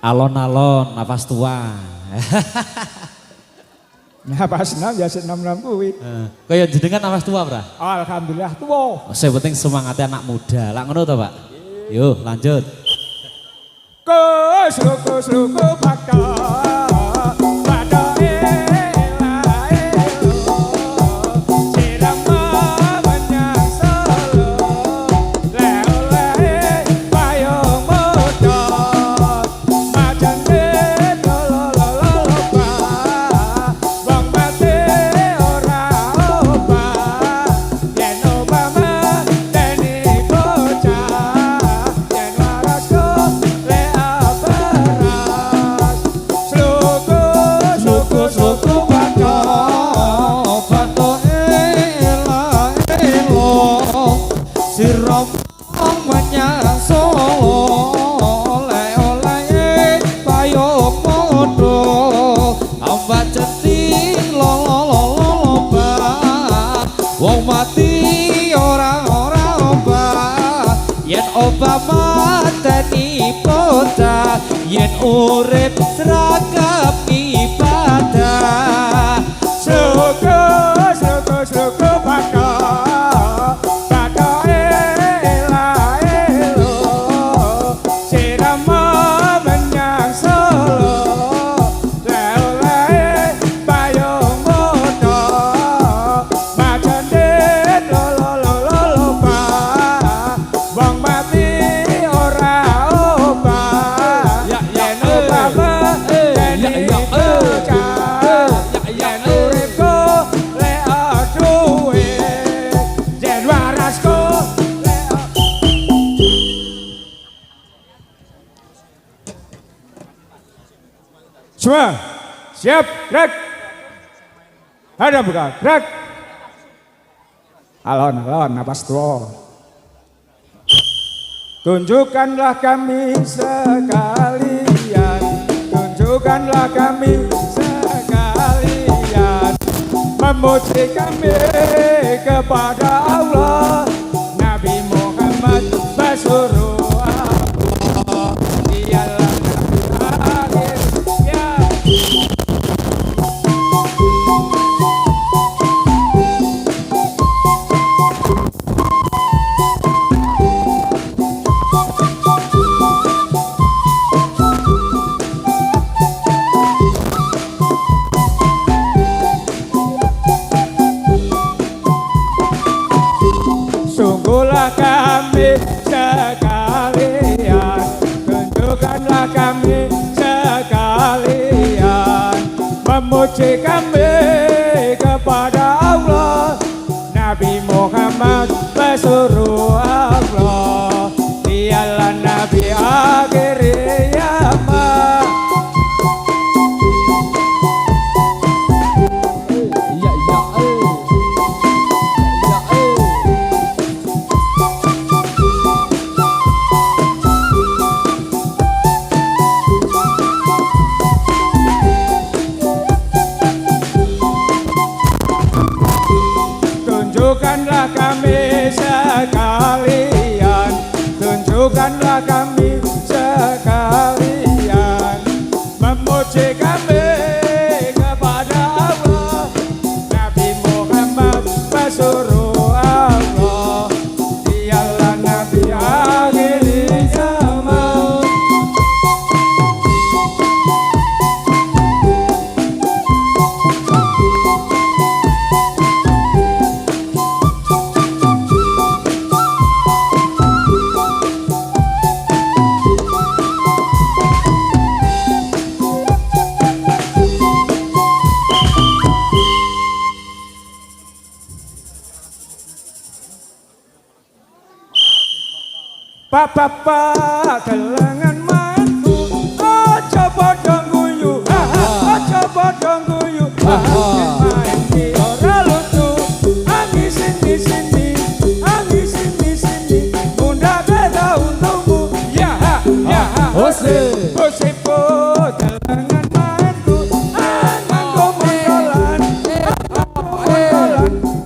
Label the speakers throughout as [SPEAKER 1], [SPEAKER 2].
[SPEAKER 1] Alon-alon nafas tua.
[SPEAKER 2] Nafas enam ya enam kuwi.
[SPEAKER 1] Kaya jenengan nafas tua, Bra?
[SPEAKER 2] Alhamdulillah tua.
[SPEAKER 1] Sing penting semangatnya anak muda. Lah ngono to, Pak? Yuk, lanjut.
[SPEAKER 2] Kusluku bakal
[SPEAKER 3] Obama tani poda yen urip seragam ibadah
[SPEAKER 2] Suku bakal elo sirama menyang Solo le-ole payung moto macandit lo pa wong mati ora obah yen obah yen bocah yen uripku le aduwe yen warasku le semua siap gerak ada buka gerak alon-alon napas tua. Tunjukkanlah kami sekalian, tunjukkanlah kami sekalian, memuji kami kepada Allah, Nabi Muhammad Rasulullah, dialah Nabi akhir ya. Sungguhlah kami sekalian, tunjukkanlah kami sekalian, memuji kami kepada Allah, Nabi Muhammad Rasulullah, dialah Nabi akhir zaman. Tunjukkanlah kami sekalian, tunjukkanlah kami sekalian, memuji kami kepada Allah, Nabi Muhammad Rasulullah, dialah Nabi akhir zaman. Papa kelangan mantu, aja padha guyu, aja padha guyu, main di ora lucu, angin sini, munda beda untungmu, ya, ose kelangan mantu, anggo mondolan,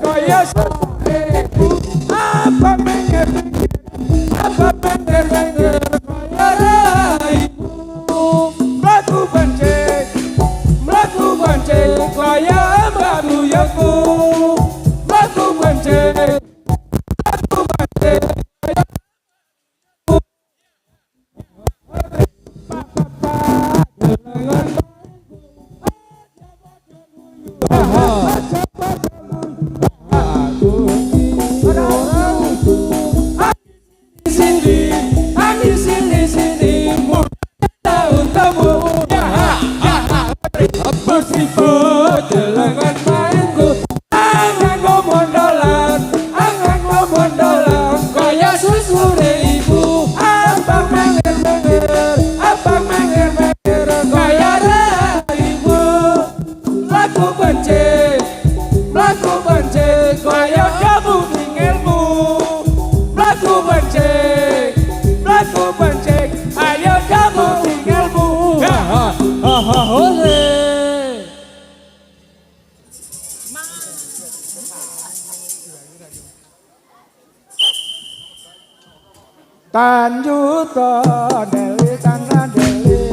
[SPEAKER 2] kaya sepeku, apa mengerti? Apa bener kaya raimu Tanjuto deli tangan deli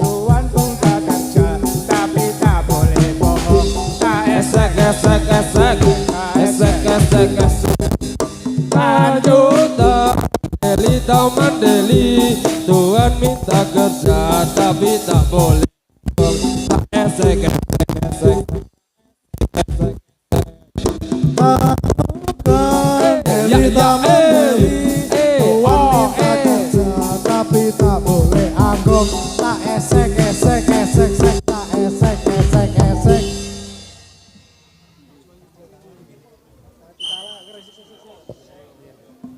[SPEAKER 2] tuan pun tak kerja tapi tak boleh bohong tak esek esek esek esek esek esek
[SPEAKER 3] Tanjuto deli taman deli Tuhan minta kerja tapi tak boleh esek esek esek
[SPEAKER 2] deli taman deli tapi tak boleh anggap tak esek esek esek esek tak esek esek esek.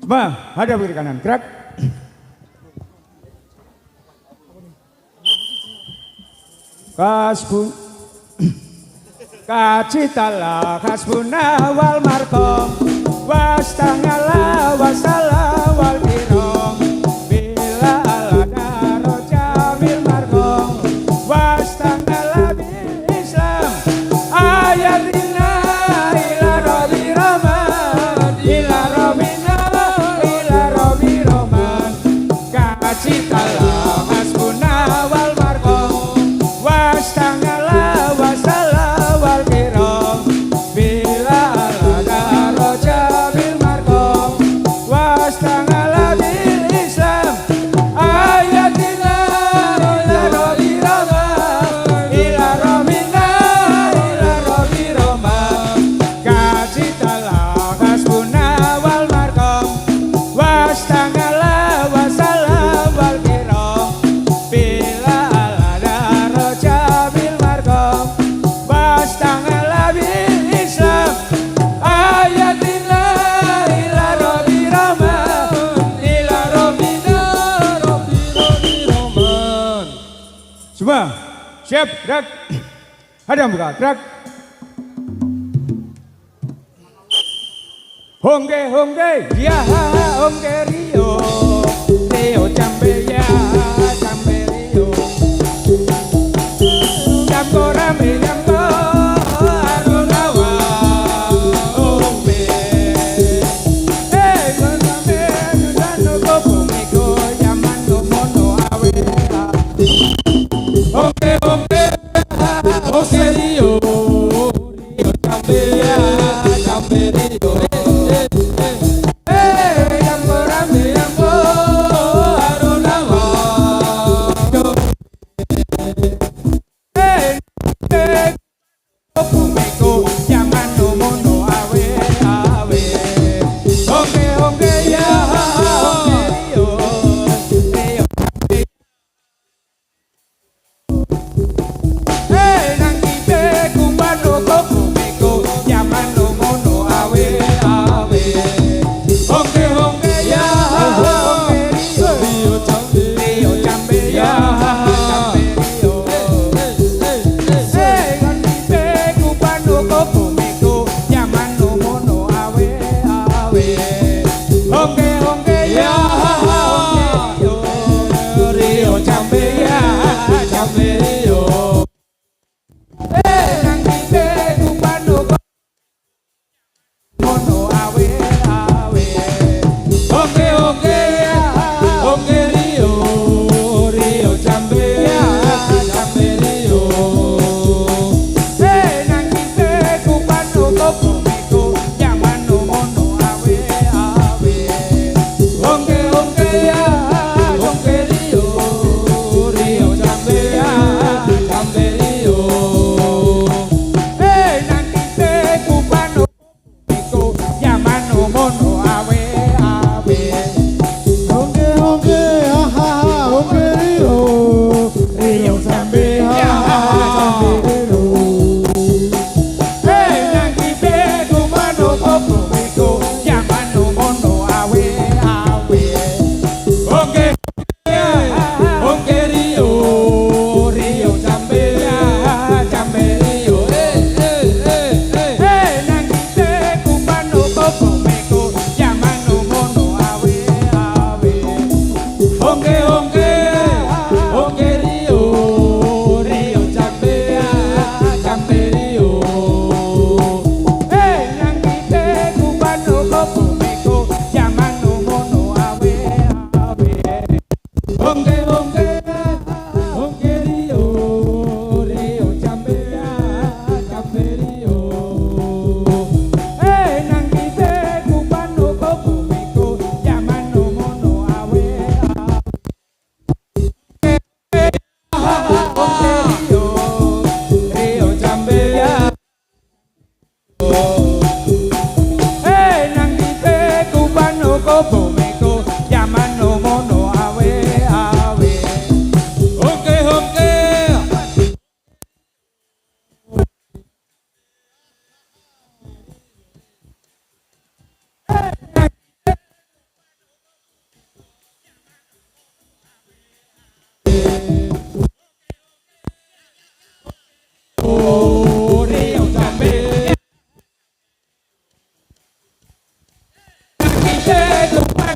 [SPEAKER 2] Coba hadap kiri kanan gerak. Kasbu kacitala kasbuna wal markom wastangala wasala wal birong semua siap gerak hadap buka gerak hongge hongge ya hongge rio rio jambe ya jambe rio jambo rame jambo arunawa hongge goname nudano kopomiko yamano mono awe Oke oke oke rio rio jambe ya jambe rio jambo rame jambo arunawa opumeko yamano mono awe awe oke oke ya oke rio rio nang kite kumbano kopumeko yamano mono awe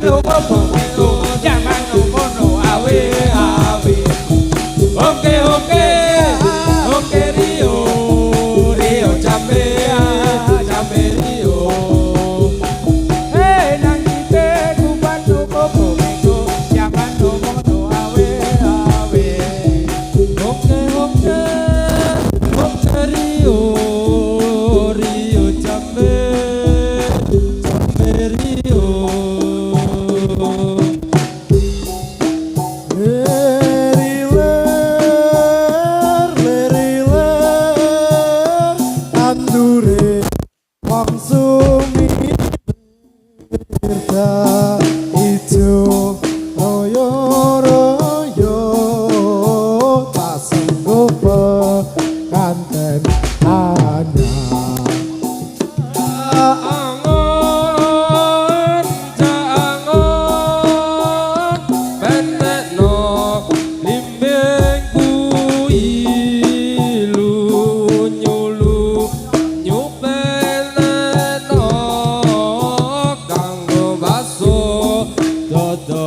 [SPEAKER 2] no popo meko jangan no mono awe awe oke oke oke Rio Rio jambe jambe Rio hey nang ite kuban no popo meko jangan no mono awe awe
[SPEAKER 3] oke oke oke Rio Rio jambe jambe Rio
[SPEAKER 4] Ijo royo royo tak sanggup kanten anyar
[SPEAKER 3] Jangan jangan bentekno limbing kui lu nyulu nyupeleno kanggo baso dodo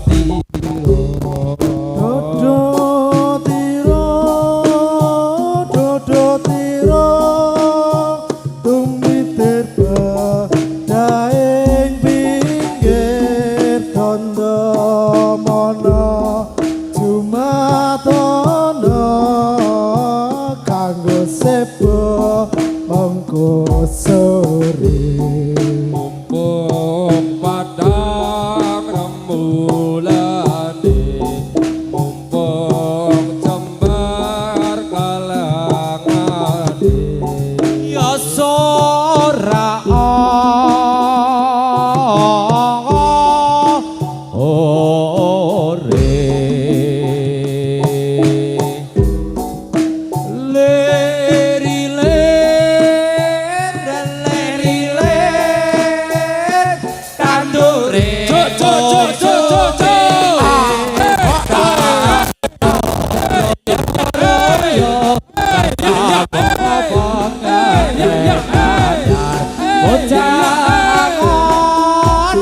[SPEAKER 3] tiro
[SPEAKER 4] dodo tiro tumitir daing pinggir tondo mono jumatono kanggo sepo mongko sore
[SPEAKER 3] mumpung padang remulane mumpung jembar kalangane
[SPEAKER 1] Ya sora ore leri ler tandure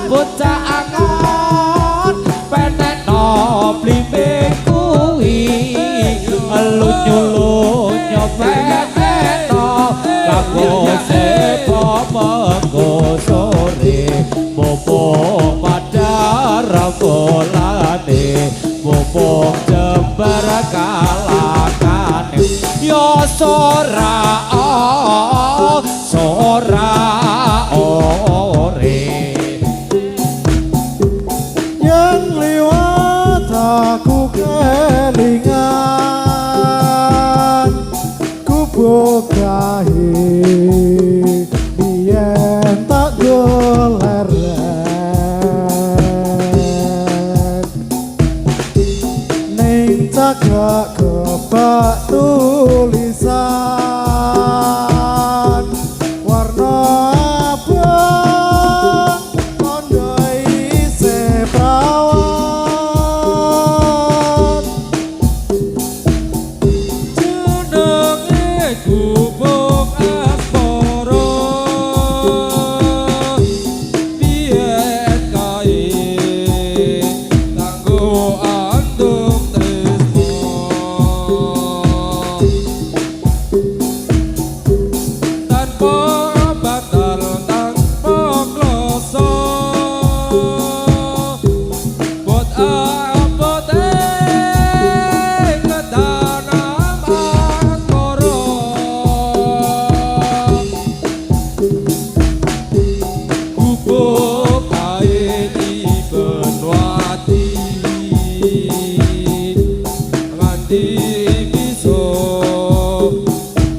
[SPEAKER 1] bocah angon penekno blimbing kuwi lunyu-lunyu penekno kanggo sepo mengko sore mumpung padar bolane mumpung jembar kalakane yo sora sora ore
[SPEAKER 4] yang liwat aku kelingan ku bokahi biyen tak goleren ning cagak kebak tulisan warna abang kondo isih perawan
[SPEAKER 3] jenenge gubuk aspara biyen kae kanggo andum tresno tanpa batal tanpa kloso buat apa teh kedanam aspara gubuk kae dibenwati nganti bisa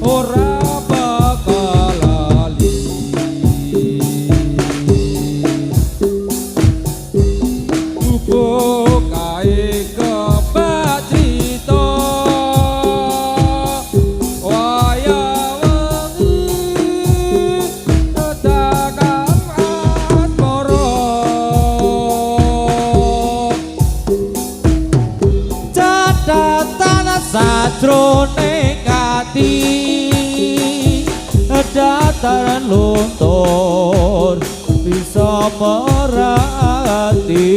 [SPEAKER 3] ora bakal lali gubuk kae kebak crita wayah wengi kedanam aspara
[SPEAKER 1] catatan sajroning ati dataran luntur bisa merati.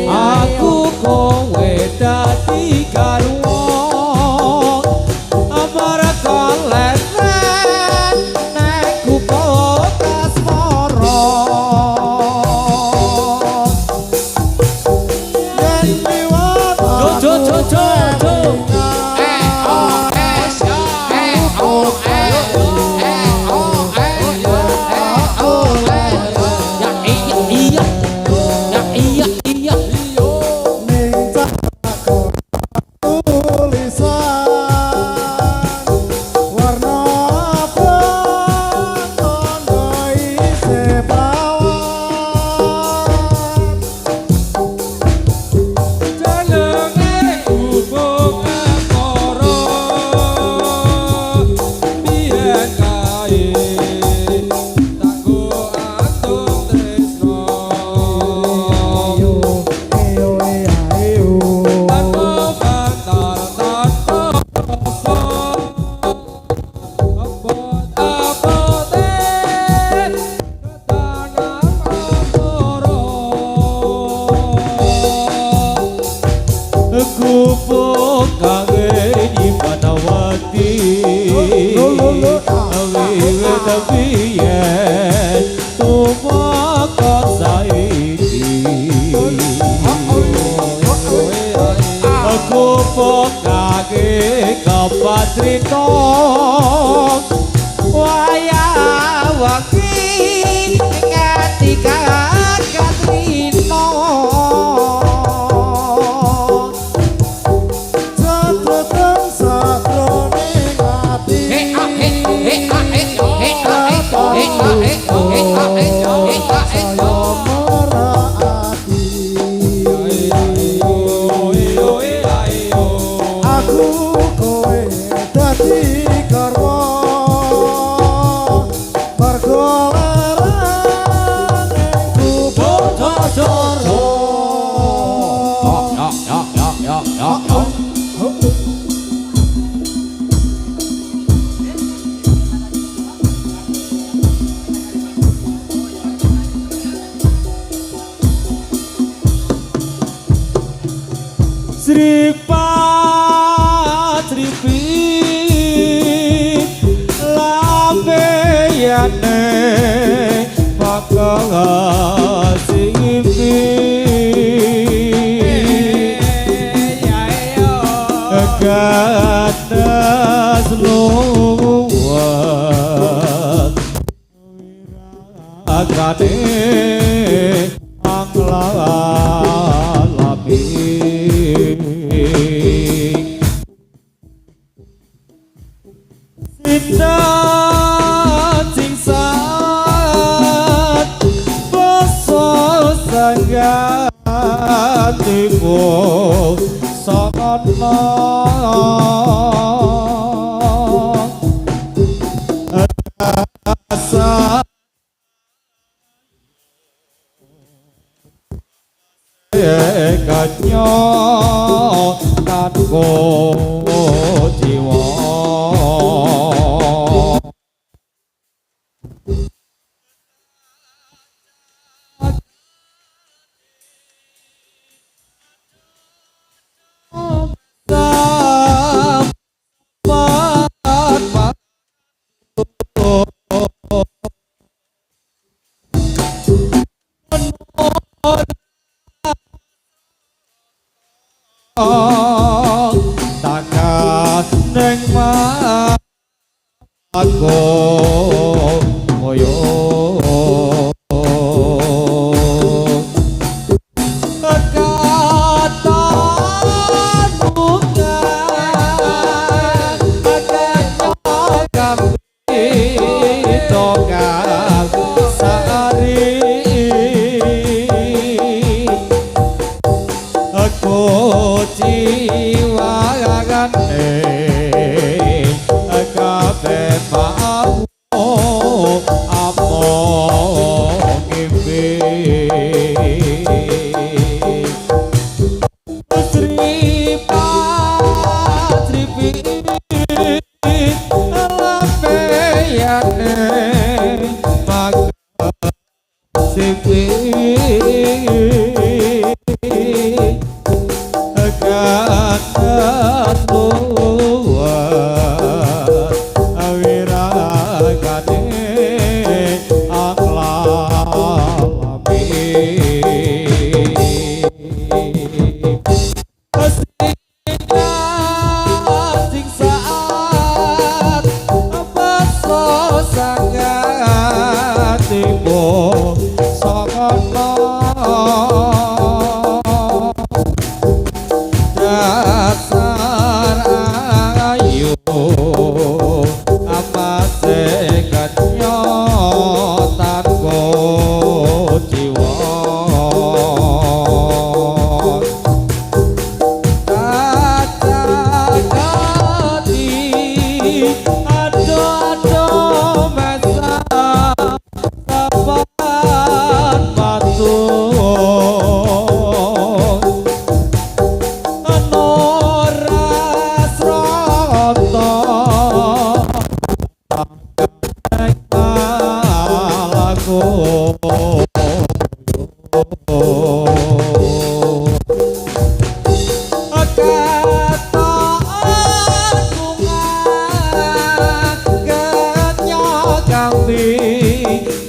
[SPEAKER 1] Aku kowe dadi garwa amarga leren nek kupot asmara.
[SPEAKER 4] Yen liwat
[SPEAKER 1] Jo jo jo jo. Ya iya iya. Ya iya iya.
[SPEAKER 4] ning cakak tulisan warna abang tondo isih pawon.
[SPEAKER 3] Jenenge hubung akara biyen kae tanggo atung tresno tanpa bantal tanpa rasa abot-abote ketanang asmara.
[SPEAKER 1] Kupuk kange di Panawati Wiwit biyen tumakon saiki. Kupuk kange kepatrito wayah wengi ketika Katrina.
[SPEAKER 4] Jabatan sakroning ati aku kowe dadi garwa mergo lerane kuput joro.
[SPEAKER 1] Sripat sripit lameyane pakasingipit ganas luwat agane anglalami. Sinten sing sat basa sanggatiku sono asa kanyo tanko jiwa. Takat neng aku moyo kekatan bukan akan tokat sehari aku jiwa kabeh mau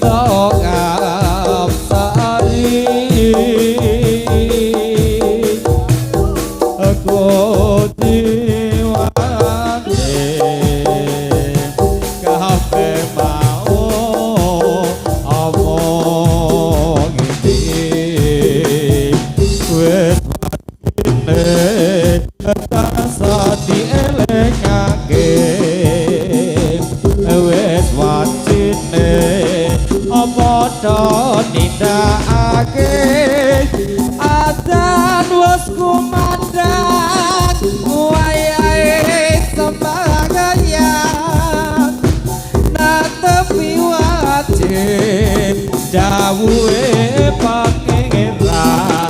[SPEAKER 3] tokap sari aku diwane kafe mau omong ini wis rasa dielengake wis wajine apa to nindakake adzan wis kumandhang wayahe sembahyang nang tepi wajib dawuhe pangeran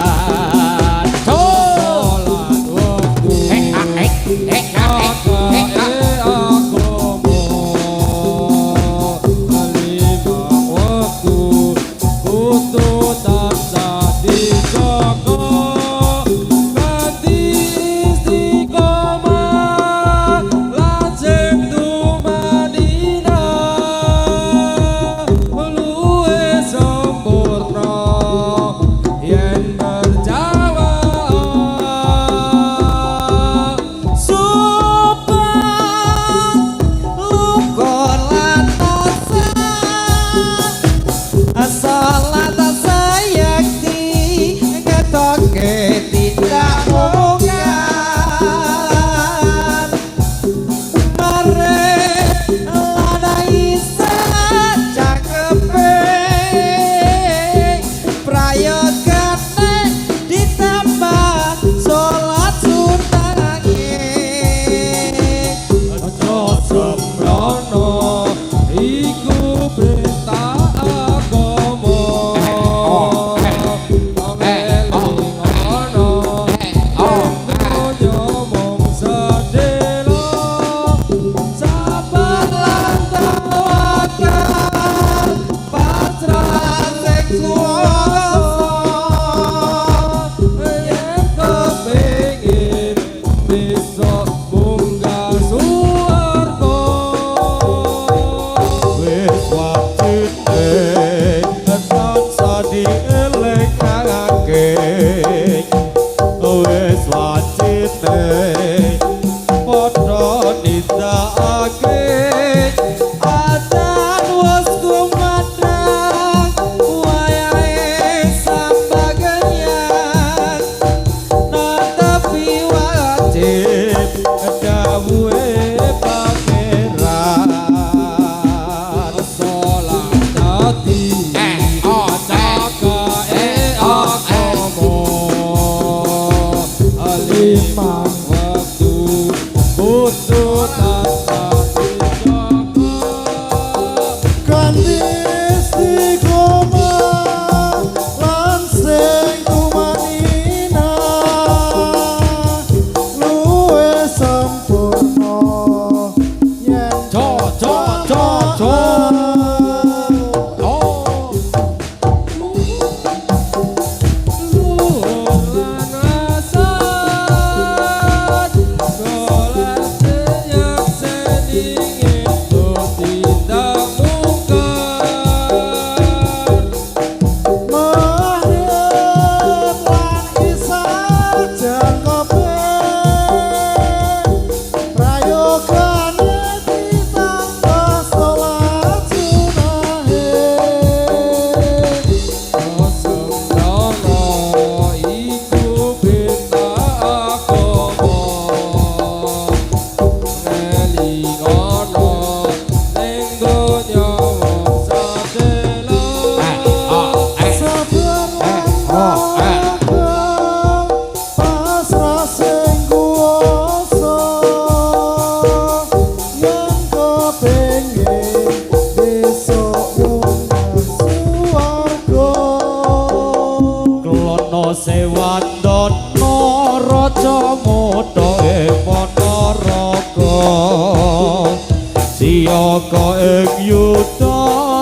[SPEAKER 2] Siyaka ing yuda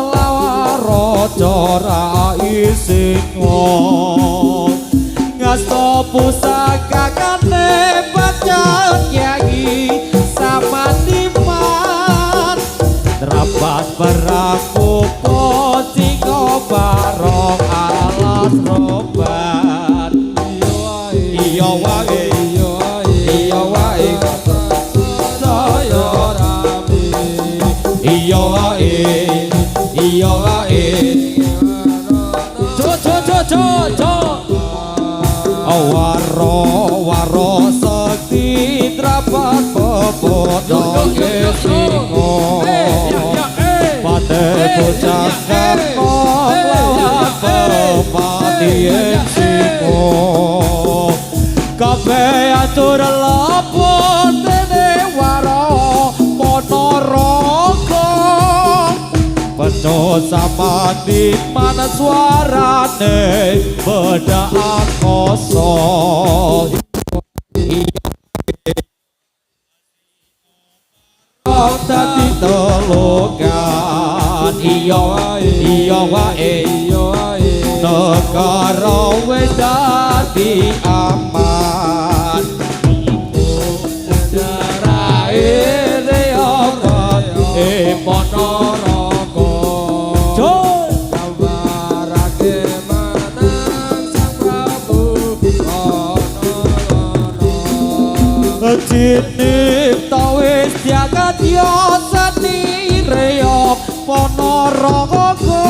[SPEAKER 2] lawaraja rai singa ngasta pusaka kane bacan yagi samaniman terabas beraku
[SPEAKER 3] Iya wae, iya wae. Waro sekti trapat pepodo kesingo Pate bocah karno lawan pepatien singo Kabeh atur lapor dene waro Ponorogo Penuh sama di mana suarane bedaan kosong Tadi telukan iya wae negara wis dadi aman darae reok Ponorogo kabarake manang Sang Prabu Jinip tawis jagat yo sati reok Ponorogo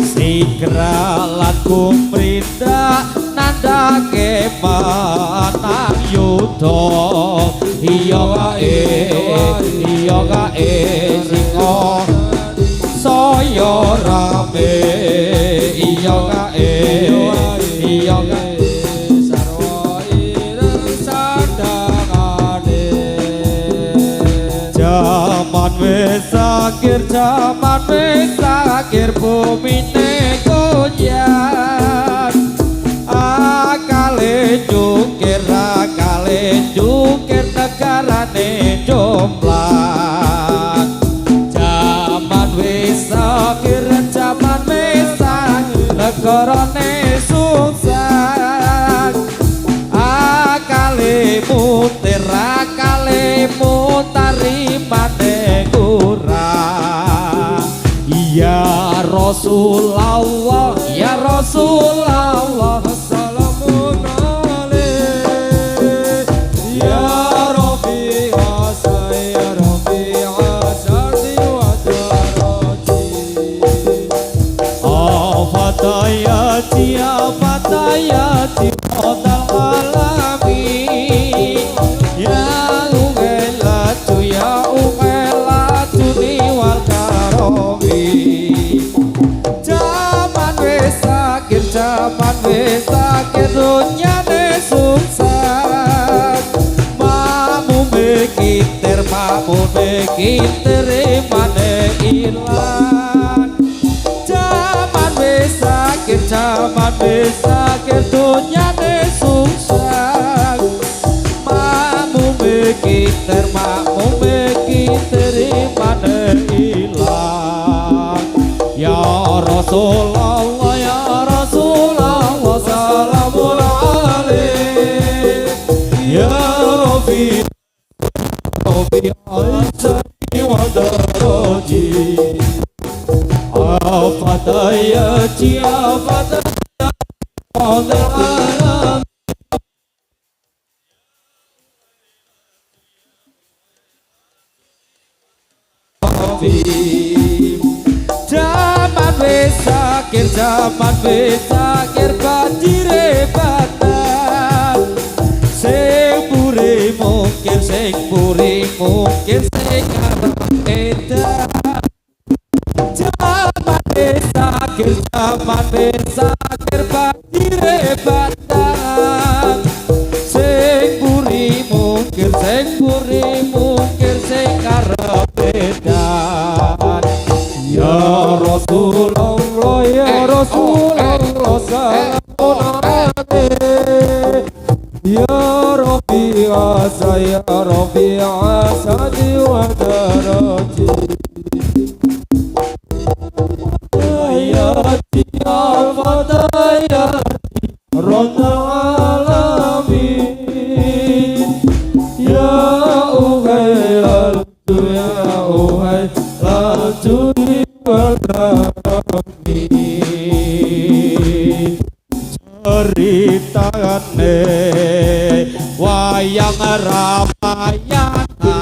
[SPEAKER 3] Sigra lan kumrindra nandake manang yudha iya kae singo saya rame iya kae sarwa ireng sandangane jaman wis akhir bumine goyang akale jungkir negarane jomplang jaman wis akhir negarane sukses akale mutari maneh kurang ya Rasulullah assalamun alaik ya Rabbi asai ya Rabbi asari wa darati fatayati odal alamin ya ugelatu ni wal karomi jaman wis akhir dunyane sukses mamu mikir maneh ilang jaman wis akhir dunyane sukses mamu mikir maneh ilang ya Rasulullah salamun alaik ya Rabbi aizani wa darati afatayati alam jaman wis akhir banjire badan sing puri mungkin sing edan jaman wis akhir banjire badan sing puri mungkin sing karep edan ya Rasulullah salamun alaik ya Rabbi asadi wa darati ayati al-fatayati rabbal alamin ya uhailal judi wal karami ceritane wayang Ramayana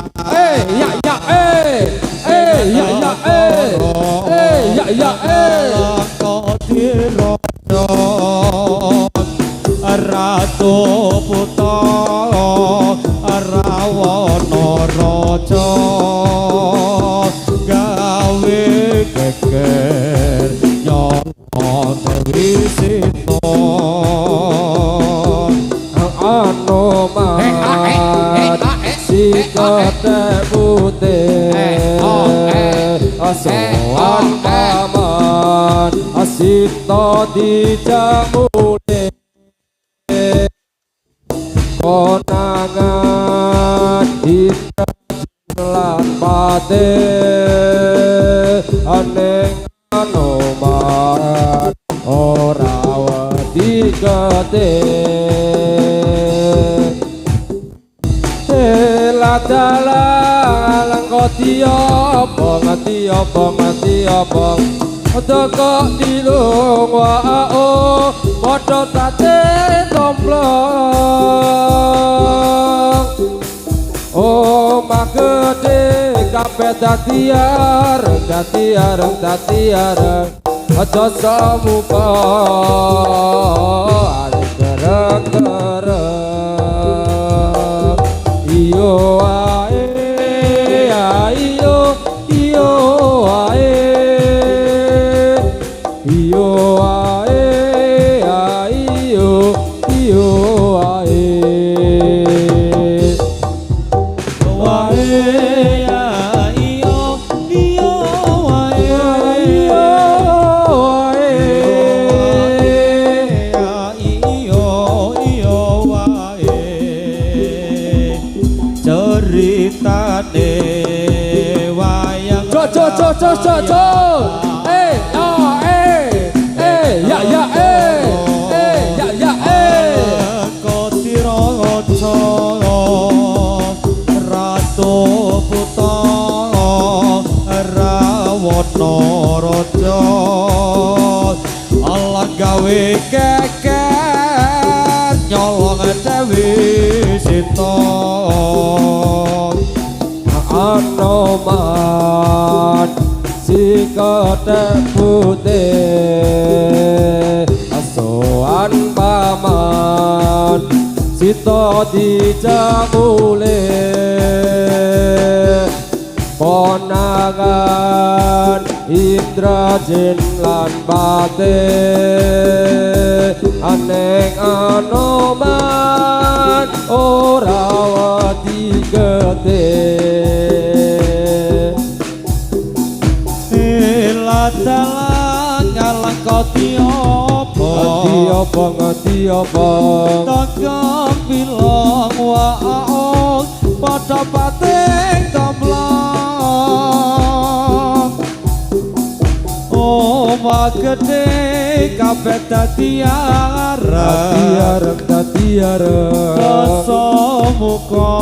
[SPEAKER 3] putih sowan paman asita dijamune konangan kita lan pate aneng anoman ora wedi gede dalang kok ngati apa kok dilung wao padha tate tomplong omah gede kabeh dadi areng aja samuka arep gereng iyo ae iyo ae iyo ae iyo ae Allah gawe keker nyolong dewi sito anoman si kotek putih asoan paman sito dijamule konangan Indrajin lan pate aneng anoman ora wedi gede dalang ngalang ngati apa takam bilang waong padha pating tomplong omah gede kabeh dadi areng rasa muka